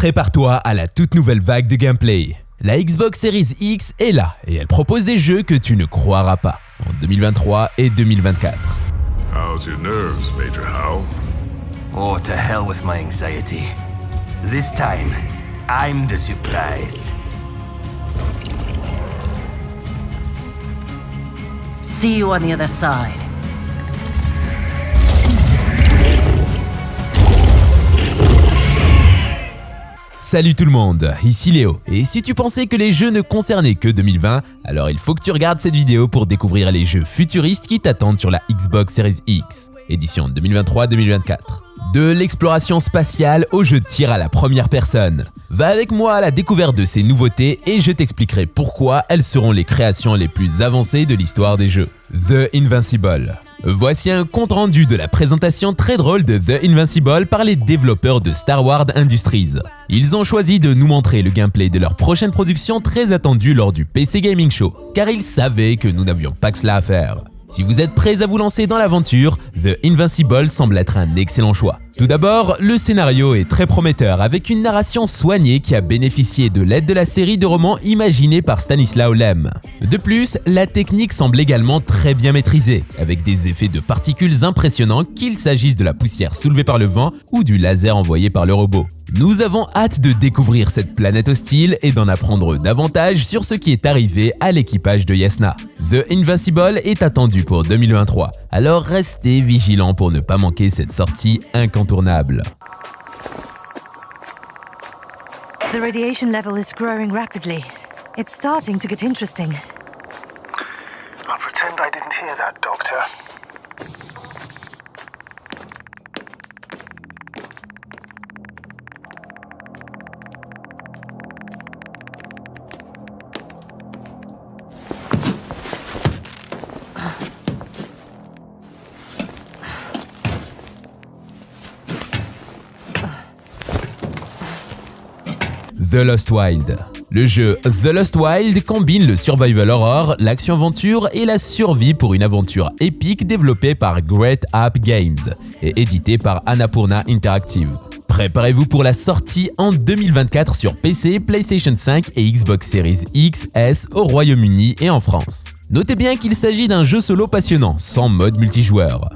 Prépare-toi à la toute nouvelle vague de gameplay. La Xbox Series X est là et elle propose des jeux que tu ne croiras pas en 2023 et 2024. How's your nerves, Major Howell? Oh, to hell with my anxiety. This time, I'm the surprise. See you on the other side. Salut tout le monde, ici Léo. Et si tu pensais que les jeux ne concernaient que 2020, alors il faut que tu regardes cette vidéo pour découvrir les jeux futuristes qui t'attendent sur la Xbox Series X, édition 2023-2024. De l'exploration spatiale au jeu de tir à la première personne. Va avec moi à la découverte de ces nouveautés et je t'expliquerai pourquoi elles seront les créations les plus avancées de l'histoire des jeux. The Invincible. Voici un compte rendu de la présentation très drôle de The Invincible par les développeurs de Star Wars Industries. Ils ont choisi de nous montrer le gameplay de leur prochaine production très attendue lors du PC Gaming Show, car ils savaient que nous n'avions pas que cela à faire. Si vous êtes prêts à vous lancer dans l'aventure, The Invincible semble être un excellent choix. Tout d'abord, le scénario est très prometteur avec une narration soignée qui a bénéficié de l'aide de la série de romans imaginés par Stanislaw Lem. De plus, la technique semble également très bien maîtrisée, avec des effets de particules impressionnants qu'il s'agisse de la poussière soulevée par le vent ou du laser envoyé par le robot. Nous avons hâte de découvrir cette planète hostile et d'en apprendre davantage sur ce qui est arrivé à l'équipage de Yesna. The Invincible est attendu pour 2023, alors restez vigilants pour ne pas manquer cette sortie incontournable. The radiation level is growing rapidly. It's starting to get interesting. I'll pretend I didn't hear that, Doctor. The Lost Wild. Le jeu The Lost Wild combine le survival horror, l'action-aventure et la survie pour une aventure épique développée par Great Ape Games et édité par Annapurna Interactive. Préparez-vous pour la sortie en 2024 sur PC, PlayStation 5 et Xbox Series X, S au Royaume-Uni et en France. Notez bien qu'il s'agit d'un jeu solo passionnant, sans mode multijoueur.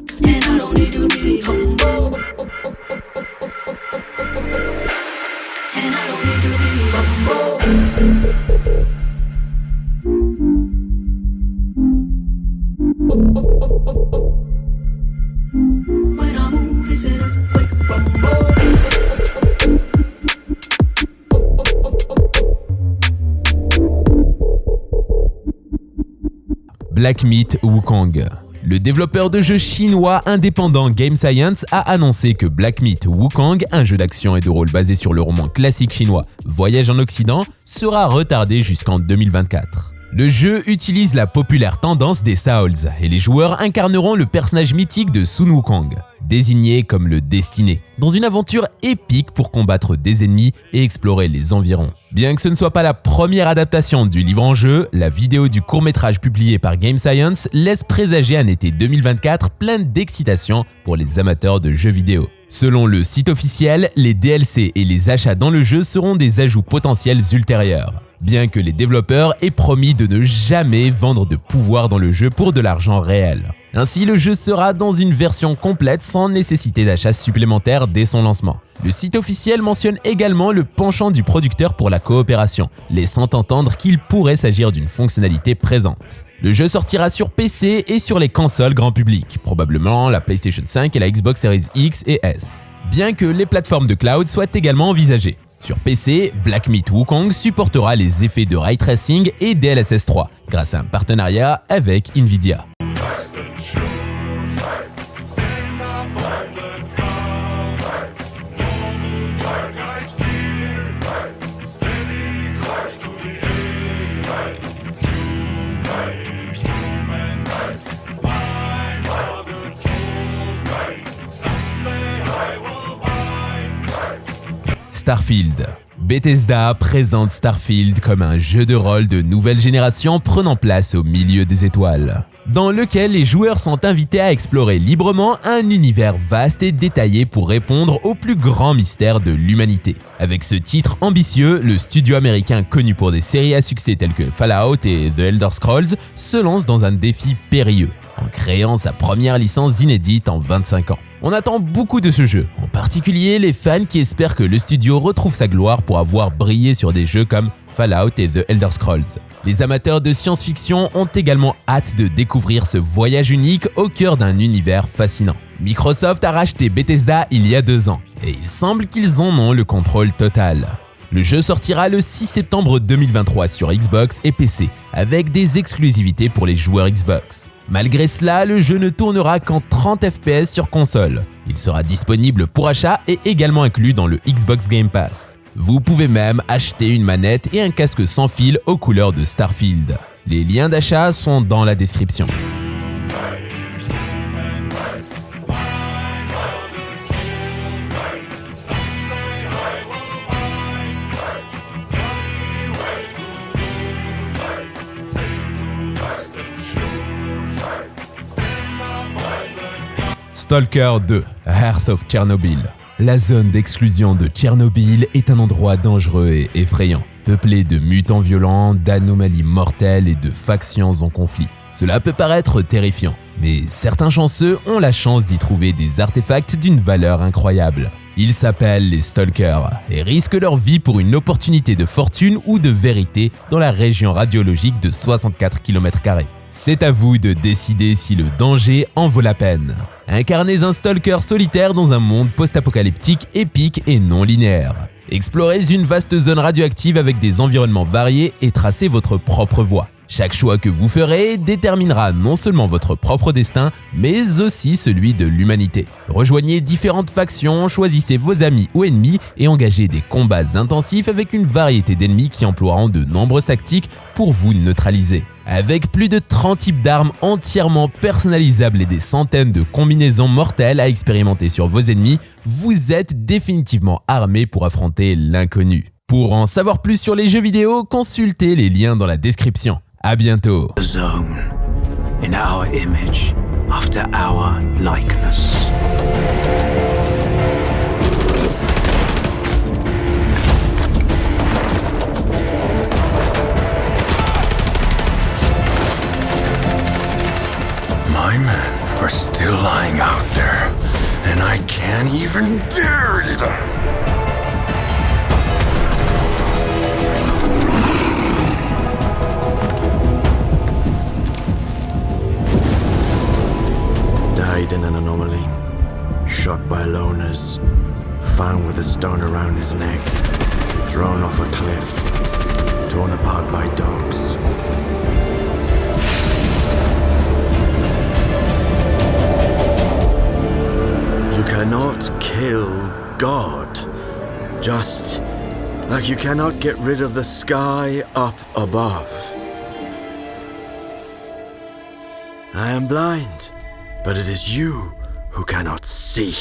Black Myth Wukong. Le développeur de jeux chinois indépendant Game Science a annoncé que Black Myth Wukong, un jeu d'action et de rôle basé sur le roman classique chinois Voyage en Occident, sera retardé jusqu'en 2024. Le jeu utilise la populaire tendance des Souls et les joueurs incarneront le personnage mythique de Sun Wukong, désigné comme le Destiné, dans une aventure épique pour combattre des ennemis et explorer les environs. Bien que ce ne soit pas la première adaptation du livre en jeu, la vidéo du court-métrage publié par Game Science laisse présager un été 2024 plein d'excitation pour les amateurs de jeux vidéo. Selon le site officiel, les DLC et les achats dans le jeu seront des ajouts potentiels ultérieurs, bien que les développeurs aient promis de ne jamais vendre de pouvoir dans le jeu pour de l'argent réel. Ainsi, le jeu sera dans une version complète sans nécessité d'achat supplémentaire dès son lancement. Le site officiel mentionne également le penchant du producteur pour la coopération, laissant entendre qu'il pourrait s'agir d'une fonctionnalité présente. Le jeu sortira sur PC et sur les consoles grand public, probablement la PlayStation 5 et la Xbox Series X et S, bien que les plateformes de cloud soient également envisagées. Sur PC, Black Myth Wukong supportera les effets de ray tracing et DLSS 3 grâce à un partenariat avec Nvidia. Starfield. Bethesda présente Starfield comme un jeu de rôle de nouvelle génération prenant place au milieu des étoiles. dans lequel les joueurs sont invités à explorer librement un univers vaste et détaillé pour répondre aux plus grands mystères de l'humanité. Avec ce titre ambitieux, le studio américain connu pour des séries à succès telles que Fallout et The Elder Scrolls se lance dans un défi périlleux, en créant sa première licence inédite en 25 ans. On attend beaucoup de ce jeu, en particulier les fans qui espèrent que le studio retrouve sa gloire pour avoir brillé sur des jeux comme Fallout et The Elder Scrolls. Les amateurs de science-fiction ont également hâte de découvrir ce voyage unique au cœur d'un univers fascinant. Microsoft a racheté Bethesda il y a 2 ans, et il semble qu'ils en ont le contrôle total. Le jeu sortira le 6 septembre 2023 sur Xbox et PC, avec des exclusivités pour les joueurs Xbox. Malgré cela, le jeu ne tournera qu'en 30 FPS sur console. Il sera disponible pour achat et également inclus dans le Xbox Game Pass. Vous pouvez même acheter une manette et un casque sans fil aux couleurs de Starfield. Les liens d'achat sont dans la description. Stalker 2, Hearth of Chernobyl. La zone d'exclusion de Tchernobyl est un endroit dangereux et effrayant, peuplé de mutants violents, d'anomalies mortelles et de factions en conflit. Cela peut paraître terrifiant, mais certains chanceux ont la chance d'y trouver des artefacts d'une valeur incroyable. Ils s'appellent les Stalkers et risquent leur vie pour une opportunité de fortune ou de vérité dans la région radiologique de 64 km². C'est à vous de décider si le danger en vaut la peine. Incarnez un stalker solitaire dans un monde post-apocalyptique épique et non linéaire. Explorez une vaste zone radioactive avec des environnements variés et tracez votre propre voie. Chaque choix que vous ferez déterminera non seulement votre propre destin, mais aussi celui de l'humanité. Rejoignez différentes factions, choisissez vos amis ou ennemis et engagez des combats intensifs avec une variété d'ennemis qui emploieront de nombreuses tactiques pour vous neutraliser. Avec plus de 30 types d'armes entièrement personnalisables et des centaines de combinaisons mortelles à expérimenter sur vos ennemis, vous êtes définitivement armé pour affronter l'inconnu. Pour en savoir plus sur les jeux vidéo, consultez les liens dans la description. À bientôt. Zone in our image, after our likeness. My men are still lying out there, and I can't even bury them. Died in an anomaly, shot by loners, found with a stone around his neck, thrown off a cliff, torn apart by dogs. You cannot kill God, just like you cannot get rid of the sky up above. I am blind, but it is you who cannot see.